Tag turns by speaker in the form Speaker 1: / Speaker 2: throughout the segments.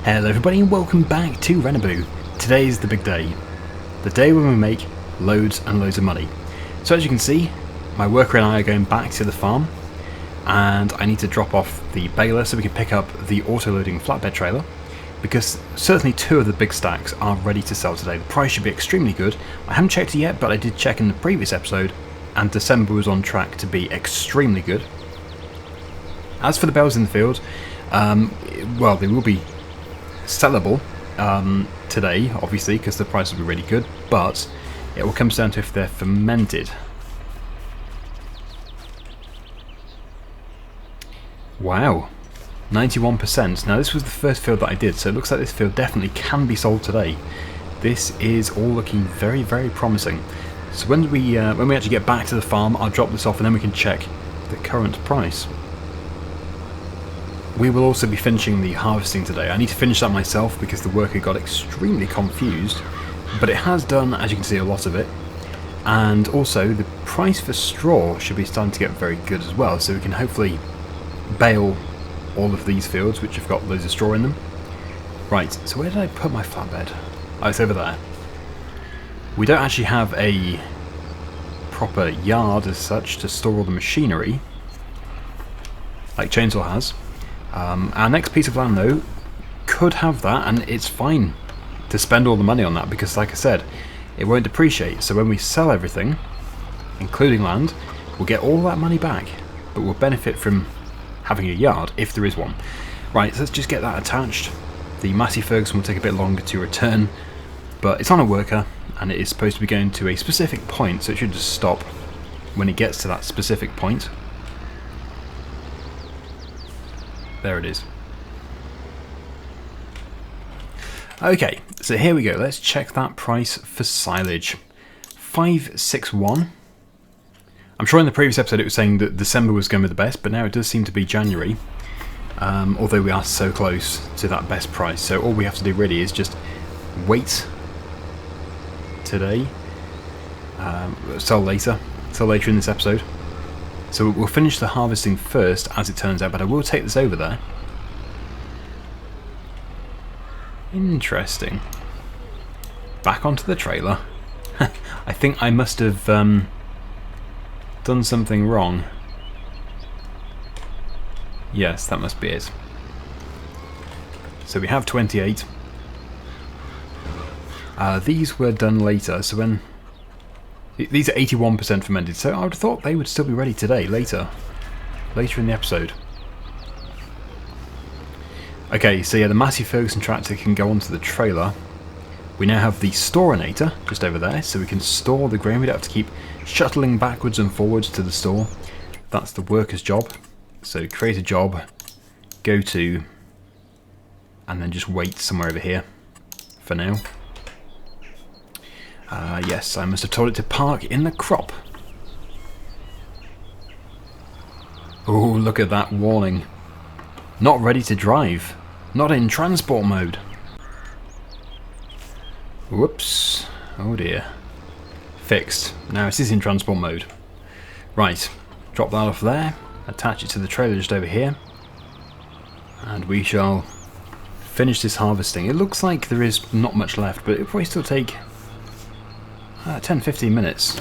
Speaker 1: Hello everybody and welcome back to Rennebu. Today is the big day. The day when we make loads and loads of money. So as you can see, my worker and I are going back to the farm and I need to drop off the baler so we can pick up the auto-loading flatbed trailer, because certainly two of the big stacks are ready to sell today. The price should be extremely good. I haven't checked it yet, but I did check in the previous episode and December was on track to be extremely good. As for the bales in the field, well, they will be sellable today, obviously, because the price will be really good, but it all comes down to if they're fermented. Wow, 91%. Now this was the first field that I did, so it looks like this field definitely can be sold today. This is all looking very, very promising. So when we actually get back to the farm, I'll drop this off and then we can check the current price. We will also be finishing the harvesting today. I need to finish that myself because the worker got extremely confused, but it has done, as you can see, a lot of it. And also the price for straw should be starting to get very good as well, so we can hopefully bale all of these fields which have got loads of straw in them. Right, so where did I put my flatbed? Oh, it's over there. We don't actually have a proper yard as such to store all the machinery like Chainsaw has. Our next piece of land though could have that, and it's fine to spend all the money on that because, like I said, it won't depreciate. So when we sell everything, including land, we'll get all that money back, but we'll benefit from having a yard if there is one. Right, so let's just get that attached. The Massey Ferguson will take a bit longer to return, but it's on a worker and it is supposed to be going to a specific point, so it should just stop when it gets to that specific point. There it is. Okay, so here we go. Let's check that price for silage. 561. I'm sure in the previous episode it was saying that December was going to be the best, but now it does seem to be January. Although we are so close to that best price, so all we have to do really is just wait today. Sell later in this episode. So we'll finish the harvesting first, as it turns out, but I will take this over there. Interesting. Back onto the trailer. I think I must have done something wrong. Yes, that must be it. So we have 28. These were done later, so when... These are 81% fermented, so I would have thought they would still be ready today, later in the episode. Okay, so yeah, the Massey Ferguson tractor can go onto the trailer. We now have the storinator just over there, so we can store the grain. We don't have to keep shuttling backwards and forwards to the store. That's the worker's job. So create a job, go to, and then just wait somewhere over here for now. Yes, I must have told it to park in the crop. Oh, look at that warning. Not ready to drive. Not in transport mode. Whoops. Oh dear. Fixed. Now it is in transport mode. Right. Drop that off there. Attach it to the trailer just over here. And we shall finish this harvesting. It looks like there is not much left, but it'll probably still take 10-15 minutes.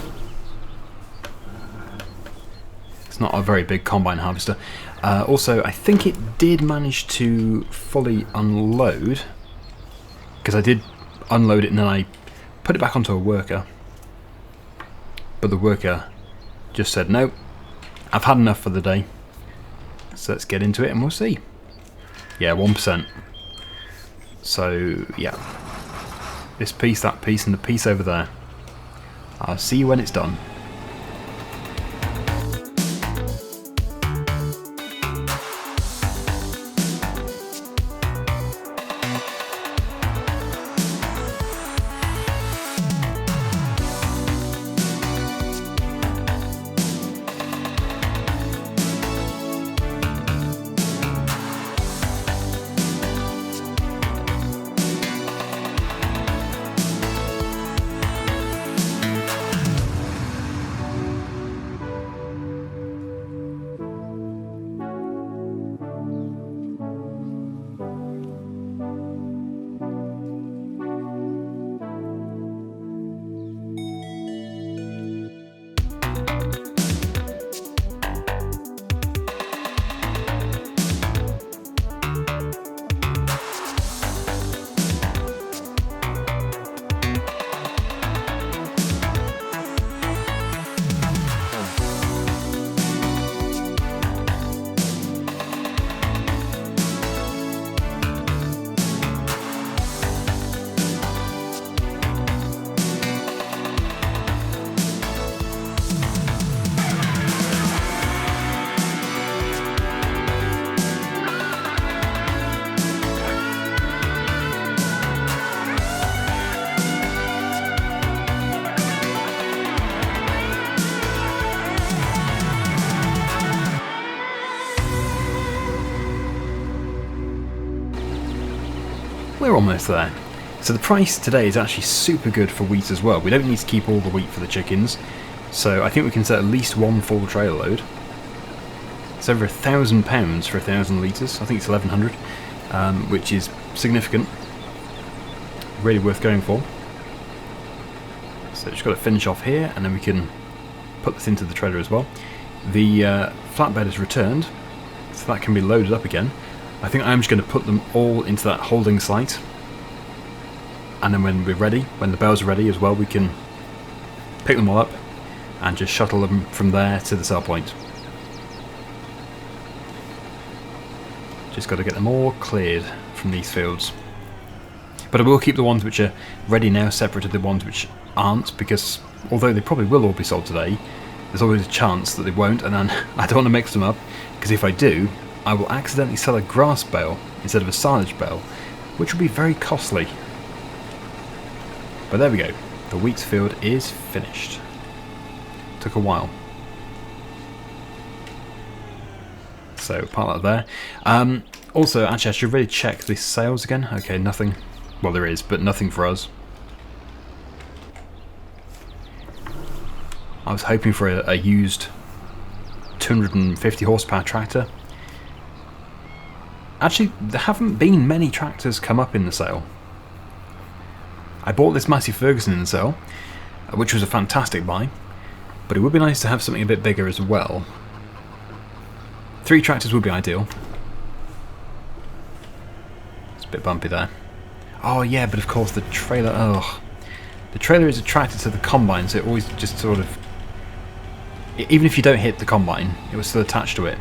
Speaker 1: It's not a very big combine harvester. Also, I think it did manage to fully unload, because I did unload it and then I put it back onto a worker. But the worker just said, no, I've had enough for the day. So let's get into it and we'll see. Yeah, 1%. So, yeah. This piece, that piece, and the piece over there. I'll see you when it's done. we're almost there. So the price today is actually super good for wheat as well. We don't need to keep all the wheat for the chickens, so I think we can set at least one full trailer load. It's over £1,000 for 1,000 litres. I think it's 1,100, which is significant. Really worth going for. So just got to finish off here, and then we can put this into the trailer as well. The flatbed is returned, so that can be loaded up again. I think I'm just going to put them all into that holding site, and then when we're ready, when the bales are ready as well, we can pick them all up and just shuttle them from there to the sell point. Just got to get them all cleared from these fields. But I will keep the ones which are ready now separate to the ones which aren't, because although they probably will all be sold today, there's always a chance that they won't, and then I don't want to mix them up, because if I do, I will accidentally sell a grass bale instead of a silage bale, which will be very costly. But there we go, the wheat field is finished. Took a while. So part that there. Also, actually, I should really check the sales again. Okay, nothing. Well, there is, but nothing for us. I was hoping for a used 250 horsepower tractor. Actually, there haven't been many tractors come up in the sale. I bought this Massey Ferguson in the sale, which was a fantastic buy, but it would be nice to have something a bit bigger as well. 3 tractors would be ideal. It's a bit bumpy there. Oh yeah, but of course the trailer, the trailer is attracted to the combine, so it always just sort of, even if you don't hit the combine, it was still attached to it,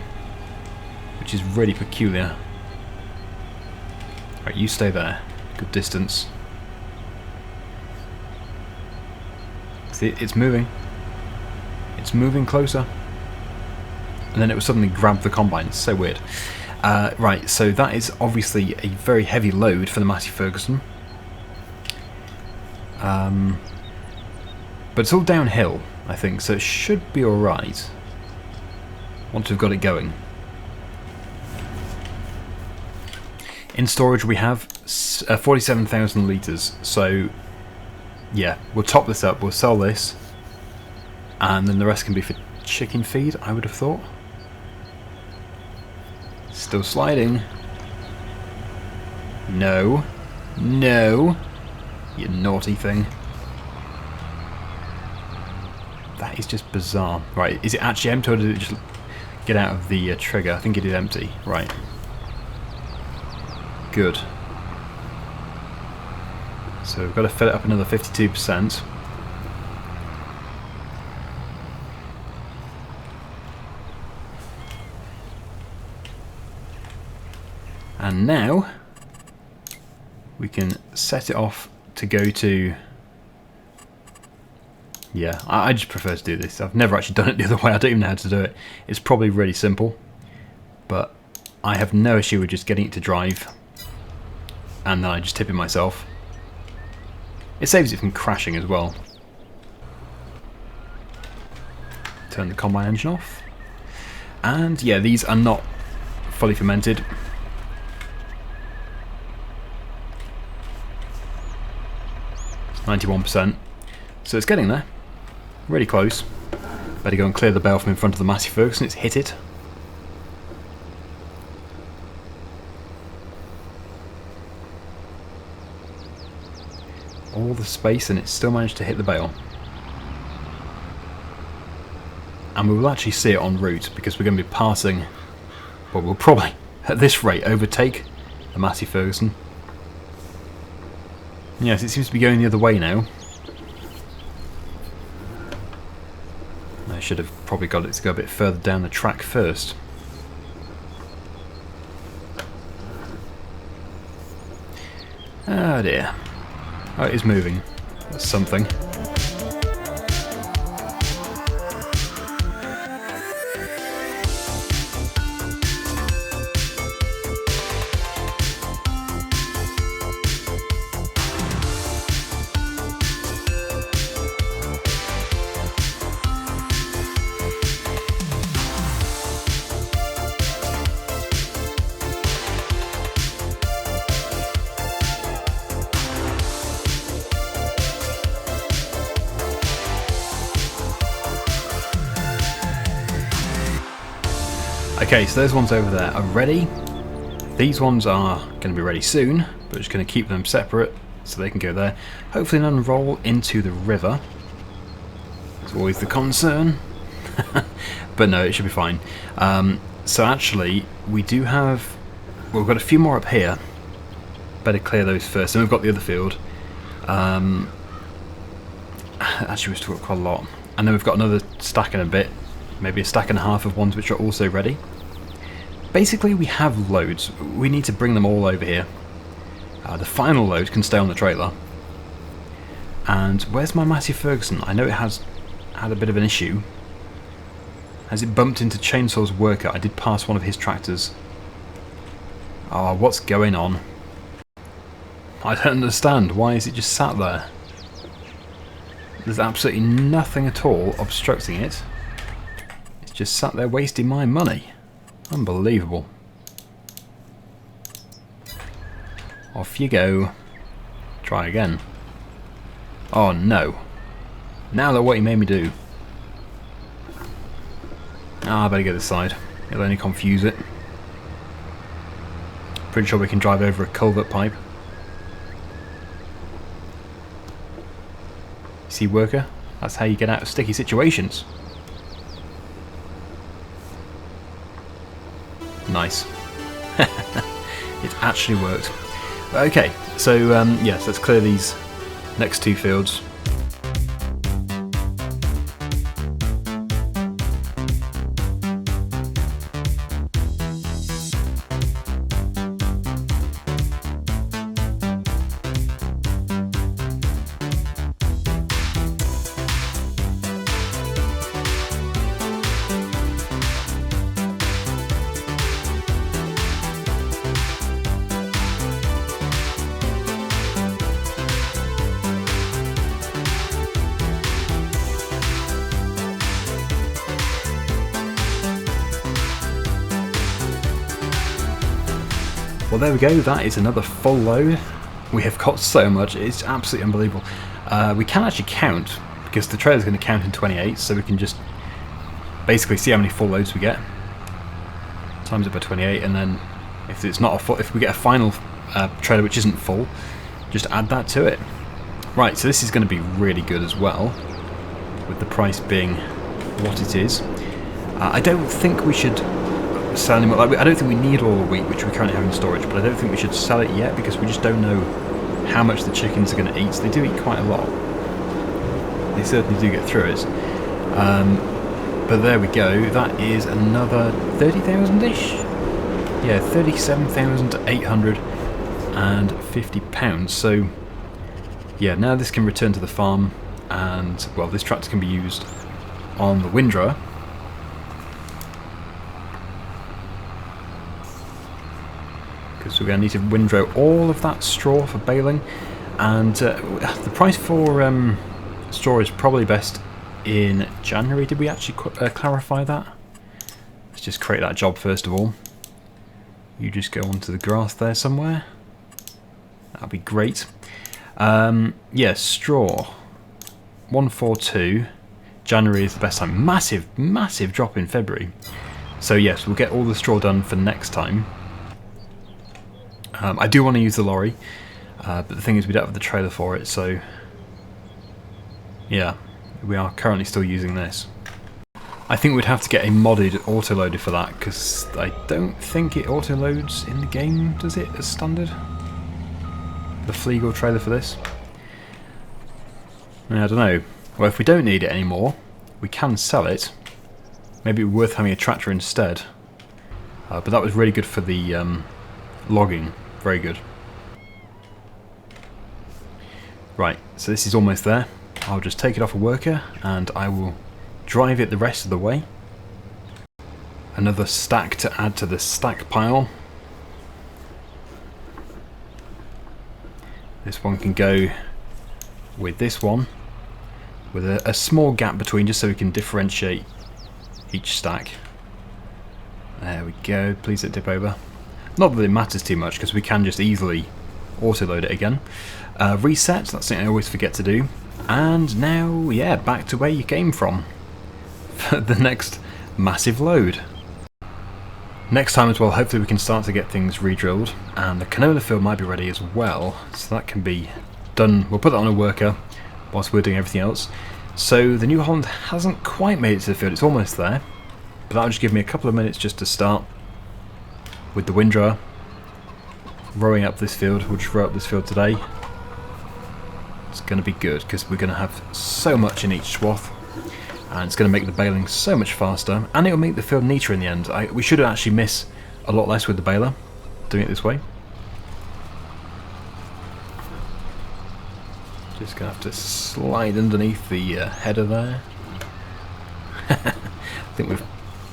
Speaker 1: which is really peculiar. Right, you stay there, good distance. See, it's moving. It's moving closer. And then it will suddenly grab the combine. It's so weird. Right, so that is obviously a very heavy load for the Massey Ferguson. But it's all downhill, I think, so it should be alright once we've got it going. In storage we have 47,000 litres, so yeah, we'll top this up, we'll sell this, and then the rest can be for chicken feed, I would have thought. Still sliding. No. No. You naughty thing. That is just bizarre. Right, is it actually empty or did it just get out of the trigger? I think it is empty. Right. Good. So we've got to fill it up another 52%. And now we can set it off to go to... Yeah, I just prefer to do this. I've never actually done it the other way. I don't even know how to do it. It's probably really simple, but I have no issue with just getting it to drive and then I just tip it myself. It saves it from crashing as well. Turn the combine engine off. And yeah, these are not fully fermented. It's 91%. So it's getting there. Really close. Better go and clear the bale from in front of the Massey Ferguson. It's hit it. All the space and it still managed to hit the bale. And we will actually see it en route because we're going to be passing, well, we'll probably at this rate overtake the Massey Ferguson. Yes, it seems to be going the other way now. I should have probably got it to go a bit further down the track first. Oh dear. Oh, it is moving. That's something. Okay, so those ones over there are ready. These ones are going to be ready soon, but just going to keep them separate so they can go there. Hopefully none roll into the river. It's always the concern. But no, it should be fine. So actually, we do have... well, we've got a few more up here. Better clear those first. And we've got the other field. Actually, we've still got quite a lot. And then we've got another stack and a bit. Maybe a stack and a half of ones which are also ready. Basically, we have loads. We need to bring them all over here. The final load can stay on the trailer. And where's my Massey Ferguson? I know it has had a bit of an issue. Has it bumped into Chainsaw's worker? I did pass one of his tractors. Oh, what's going on? I don't understand. Why is it just sat there? There's absolutely nothing at all obstructing it. It's just sat there wasting my money. Unbelievable. Off you go. Try again. Oh no. Now look what he made me do. Ah, I better go this side. It'll only confuse it. Pretty sure we can drive over a culvert pipe. See, worker? That's how you get out of sticky situations. Nice. It actually worked. Okay, so yes, let's clear these next two fields. Well, there we go, that is another full load. We have got so much, it's absolutely unbelievable. We can actually count, because the trailer's going to count in 28, so we can just basically see how many full loads we get. Times it by 28, and then if it's not a full, if we get a final trailer which isn't full, just add that to it. Right, so this is going to be really good as well, with the price being what it is. I don't think we should sell any more. Like, I don't think we need all the wheat which we currently have in storage, but I don't think we should sell it yet because we just don't know how much the chickens are going to eat. So they do eat quite a lot. They certainly do get through it. But there we go. That is another 30,000-ish. Yeah, £37,850. So yeah, now this can return to the farm, and well, this tractor can be used on the windrower. Because we're going to need to windrow all of that straw for baling, and the price for straw is probably best in January. Did we actually clarify that? Let's just create that job first of all. You just go onto the grass there somewhere. That'll be great. Yeah, straw 142. January is the best time. Massive drop in February. So yes, we'll get all the straw done for next time. I do want to use the lorry, but the thing is we don't have the trailer for it, so yeah, we are currently still using this. I think we'd have to get a modded autoloader for that, because I don't think it autoloads in the game, does it, as standard? The Fleagle trailer for this? I don't know. Well, if we don't need it anymore, we can sell it. Maybe it'd be worth having a tractor instead. But that was really good for the logging. Very good. Right, so this is almost there. I'll just take it off a worker and I will drive it the rest of the way. Another stack to add to the stack pile. This one can go with this one, with a small gap between, just so we can differentiate each stack. There we go, please don't tip over. Not that it matters too much, because we can just easily auto-load it again. Reset, that's something I always forget to do. And now, yeah, back to where you came from for the next massive load. Next time as well, hopefully we can start to get things re-drilled, and the canola field might be ready as well, so that can be done. We'll put that on a worker whilst we're doing everything else. So the New Holland hasn't quite made it to the field, it's almost there, but that'll just give me a couple of minutes just to start with the windrower rowing up this field. We'll just row up this field today. It's going to be good because we're going to have so much in each swath, and it's going to make the baling so much faster, and it'll make the field neater in the end. We should actually miss a lot less with the baler doing it this way. Just going to have to slide underneath the header there. I think we've...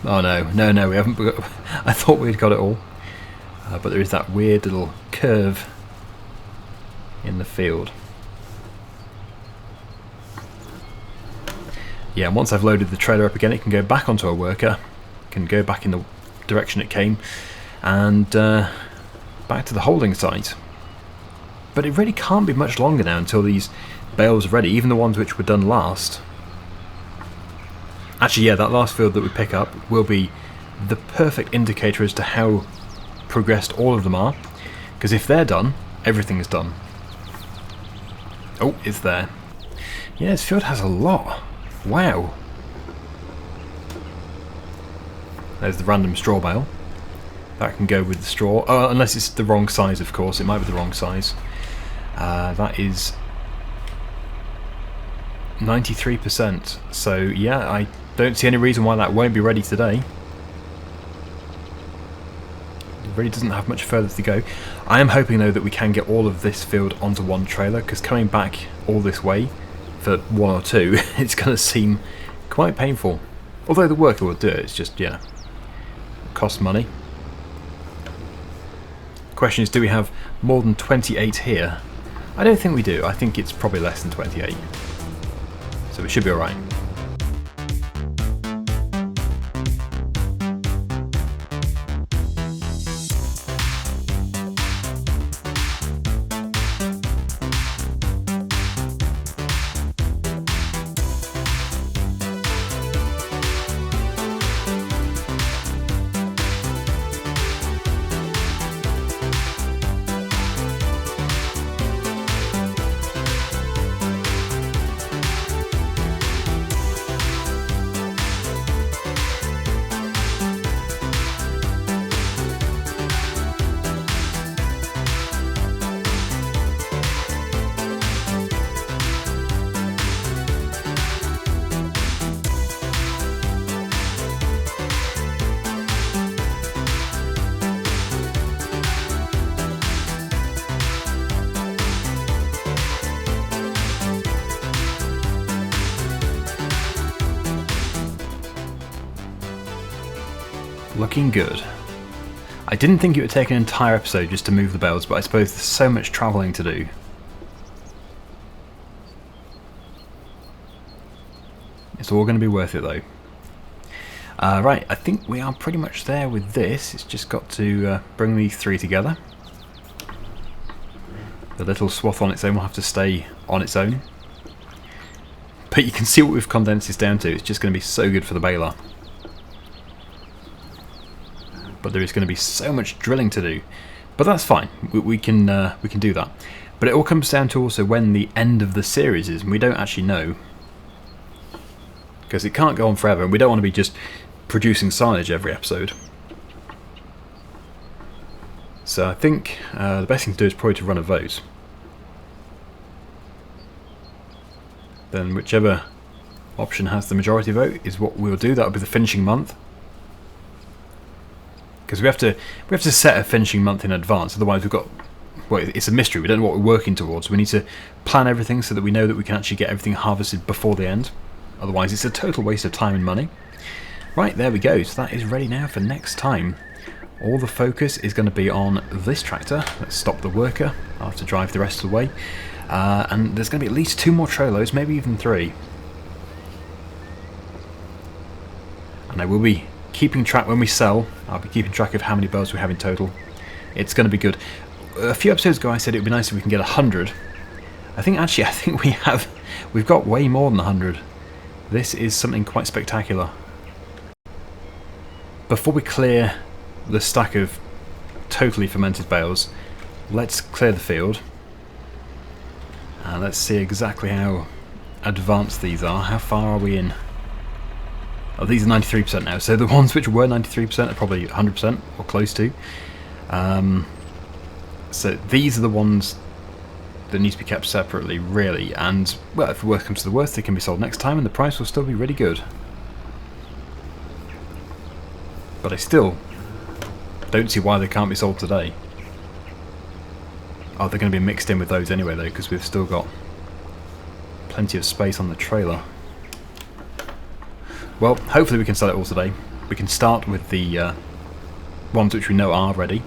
Speaker 1: oh no, we haven't got... I thought we'd got it all. But there is that weird little curve in the field. Yeah, and once I've loaded the trailer up again, it can go back onto a worker, can go back in the direction it came, and back to the holding site. But it really can't be much longer now until these bales are ready, even the ones which were done last. Actually, yeah, that last field that we pick up will be the perfect indicator as to how progressed all of them are, because if they're done, everything is done. Oh, it's there. Yeah, this field has a lot. Wow. There's the random straw bale. That can go with the straw, unless it's the wrong size, of course. It might be the wrong size. That is 93%. So yeah, I don't see any reason why that won't be ready today. It really doesn't have much further to go. I am hoping though that we can get all of this field onto one trailer, because coming back all this way for one or two, it's going to seem quite painful. Although the worker will do it, it's just, yeah, it costs money. Question is, do we have more than 28 here? I don't think we do. I think it's probably less than 28. So it should be alright. Looking good. I didn't think it would take an entire episode just to move the bales, but I suppose there's so much travelling to do. It's all going to be worth it though. Right, I think we are pretty much there with this. It's just got to bring these three together. The little swath on its own will have to stay on its own. But you can see what we've condensed this down to. It's just going to be so good for the baler. But there is going to be so much drilling to do, but that's fine. We can do that. But it all comes down to also when the end of the series is, and we don't actually know, because it can't go on forever, and we don't want to be just producing silage every episode. So I think the best thing to do is probably to run a vote. Then whichever option has the majority vote is what we'll do. That'll be the finishing month. Because we have to set a finishing month in advance, otherwise we've got, well, it's a mystery, we don't know what we're working towards. We need to plan everything so that we know that we can actually get everything harvested before the end, otherwise it's a total waste of time and money. Right, there we go, so that is ready now for next time. All the focus is going to be on this tractor. Let's stop the worker, I'll have to drive the rest of the way, and there's going to be at least 2 more trailers, maybe even 3. And I will be keeping track when we sell. I'll be keeping track of how many bales we have in total. It's going to be good. A few episodes ago I said it would be nice if we can get 100. I think we've got way more than 100. This is something quite spectacular. Before we clear the stack of totally fermented bales. Let's clear the field. And let's see exactly how advanced these are. How far are we in? Oh, these are 93% now, so the ones which were 93% are probably 100% or close to. So these are the ones that need to be kept separately, really, and, well, if the worst comes to the worst, they can be sold next time and the price will still be really good. But I still don't see why they can't be sold today. Oh, they're going to be mixed in with those anyway, though, because we've still got plenty of space on the trailer. Well, hopefully we can sell it all today. We can start with the ones which we know are ready,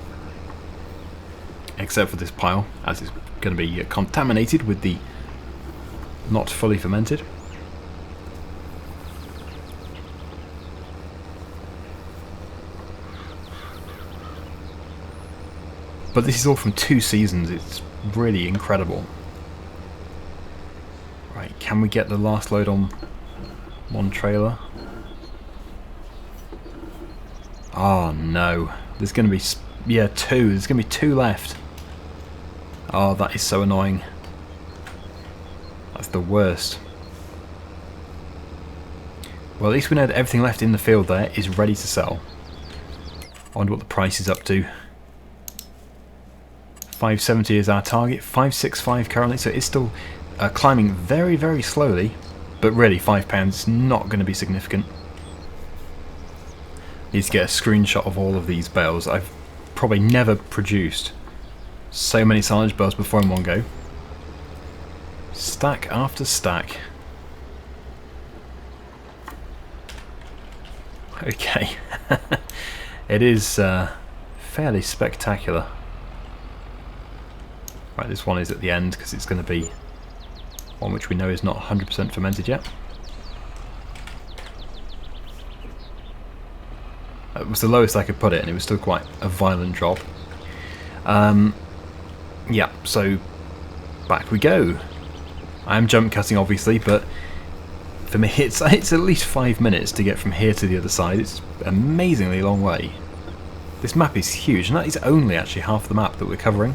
Speaker 1: except for this pile, as it's going to be contaminated with the not fully fermented. But this is all from 2 seasons, it's really incredible. Right, can we get the last load on one trailer? Oh no, there's going to be, yeah, 2, there's going to be 2 left. Oh, that is so annoying. That's the worst. Well, at least we know that everything left in the field there is ready to sell. I wonder what the price is up to. 570 is our target, 565 currently, so it's still climbing very, very slowly, but really £5 is not going to be significant. Need to get a screenshot of all of these bales. I've probably never produced so many silage bales before in one go. Stack after stack. Okay, it is fairly spectacular. Right, this one is at the end because it's going to be one which we know is not 100% fermented yet. It was the lowest I could put it, and it was still quite a violent drop. Yeah, so back we go. I am jump cutting, obviously, but for me it's at least 5 minutes to get from here to the other side. It's an amazingly long way. This map is huge, and that is only actually half the map that we're covering.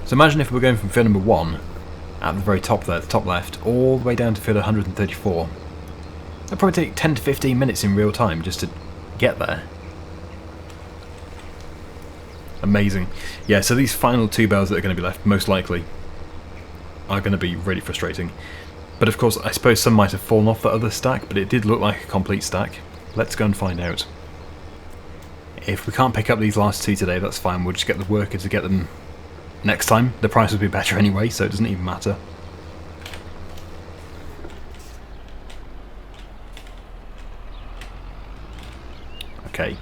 Speaker 1: So imagine if we were going from field number 1 at the very top there, the top left, all the way down to field 134. That'd probably take 10 to 15 minutes in real time just to get there. Amazing. Yeah, so these final 2 bales that are going to be left, most likely, are going to be really frustrating. But of course, I suppose some might have fallen off the other stack, but it did look like a complete stack. Let's go and find out. If we can't pick up these last 2 today, that's fine. We'll just get the worker to get them next time. The price will be better anyway, so it doesn't even matter. Okay,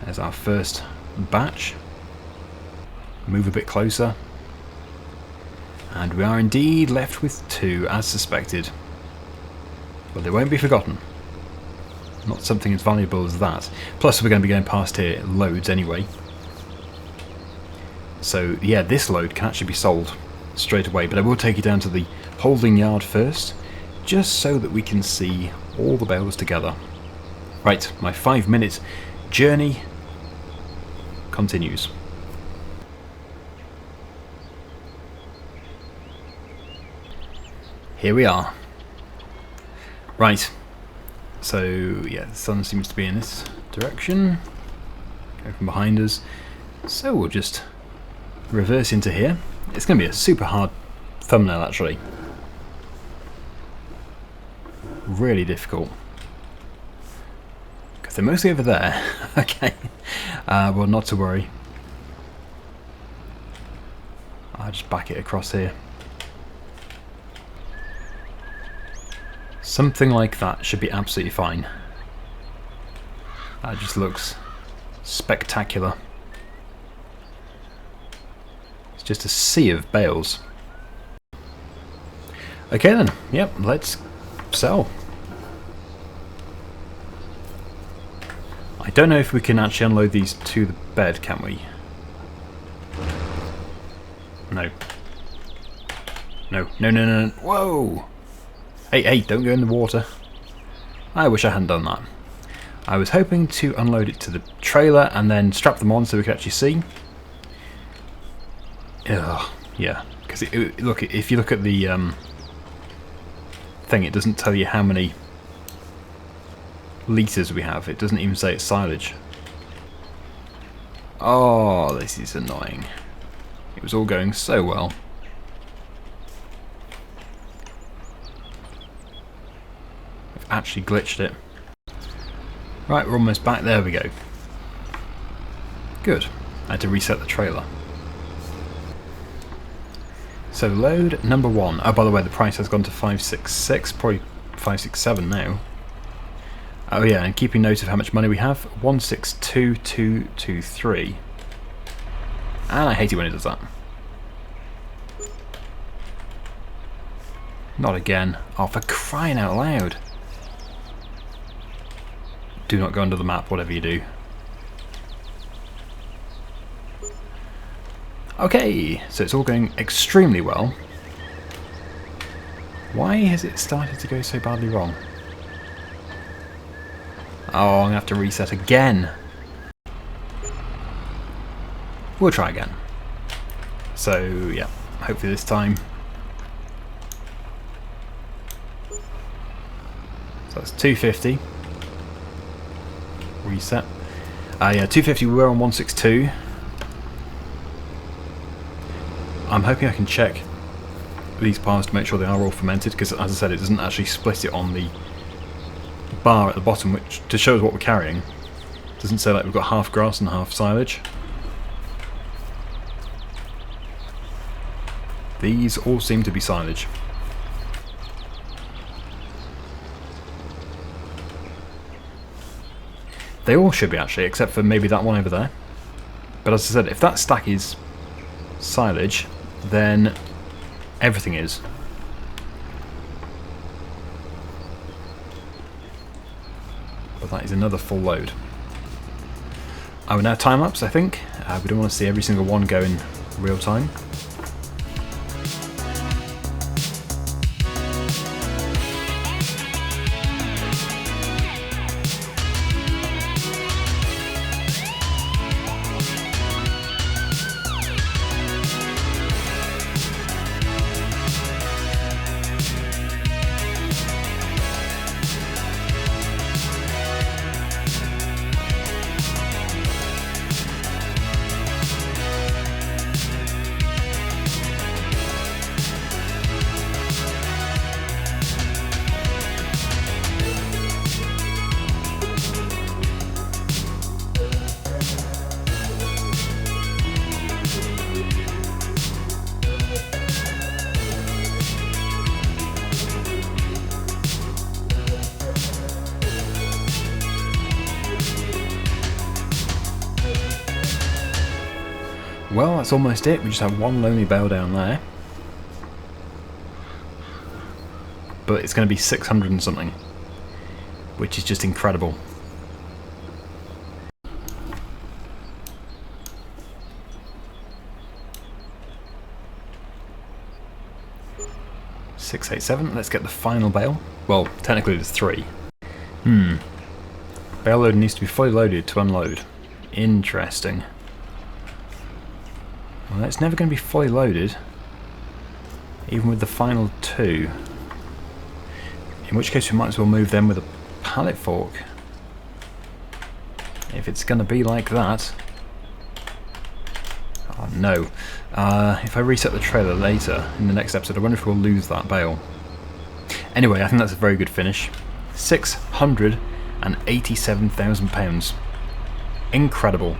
Speaker 1: there's our first batch. Move a bit closer. And we are indeed left with 2, as suspected. But they won't be forgotten. Not something as valuable as that. Plus we're going to be going past here loads anyway. So yeah, this load can actually be sold straight away, but I will take you down to the holding yard first, just so that we can see all the bales together. Right, my 5-minute journey continues. Here we are. Right, so yeah, the sun seems to be in this direction. Go from behind us. So we'll just reverse into here. It's going to be a super hard thumbnail actually. Really difficult. Because they're mostly over there. Okay. Well, not to worry. I'll just back it across here. Something like that should be absolutely fine. That just looks spectacular. It's just a sea of bales. Okay then, yep, let's sell. I don't know if we can actually unload these to the bed, can we? No. No, no, no, no, no. Whoa! Hey, hey, don't go in the water. I wish I hadn't done that. I was hoping to unload it to the trailer and then strap them on so we could actually see. Ugh, yeah, because look, if you look at the thing, it doesn't tell you how many litres we have. It doesn't even say it's silage. Oh, this is annoying. It was all going so well. I've actually glitched it. Right, we're almost back. There we go. Good. I had to reset the trailer. So load number 1. Oh, by the way, the price has gone to 566, probably 567 now. Oh yeah, and keeping note of how much money we have, 162223. And I hate it when it does that. Not again. Oh, for crying out loud. Do not go under the map, whatever you do. Okay, so it's all going extremely well. Why has it started to go so badly wrong? Oh, I'm going to have to reset again. We'll try again. So, yeah, hopefully this time. So that's 250. Reset. Yeah, 250, we were on 162. I'm hoping I can check these bars to make sure they are all fermented, because as I said, it doesn't actually split it on the bar at the bottom, which to show us what we're carrying. It doesn't say like we've got half grass and half silage. These all seem to be silage. They all should be actually, except for maybe that one over there. But as I said, if that stack is silage, then everything is. But that is another full load. I will now time lapse, I think. We don't want to see every single one go in real time. Well, that's almost it. We just have one lonely bale down there. But it's going to be 600 and something, which is just incredible. $687. Let's get the final bale. Well, technically there's 3. Bale load needs to be fully loaded to unload. Interesting. Well, it's never going to be fully loaded, even with the final 2. In which case we might as well move them with a pallet fork. If it's going to be like that. Oh no. If I reset the trailer later, in the next episode, I wonder if we'll lose that bale. Anyway, I think that's a very good finish. £687,000. Incredible.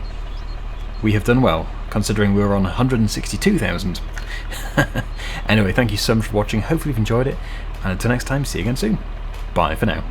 Speaker 1: We have done well, considering we were on 162,000. Anyway, thank you so much for watching. Hopefully you've enjoyed it. And until next time, see you again soon. Bye for now.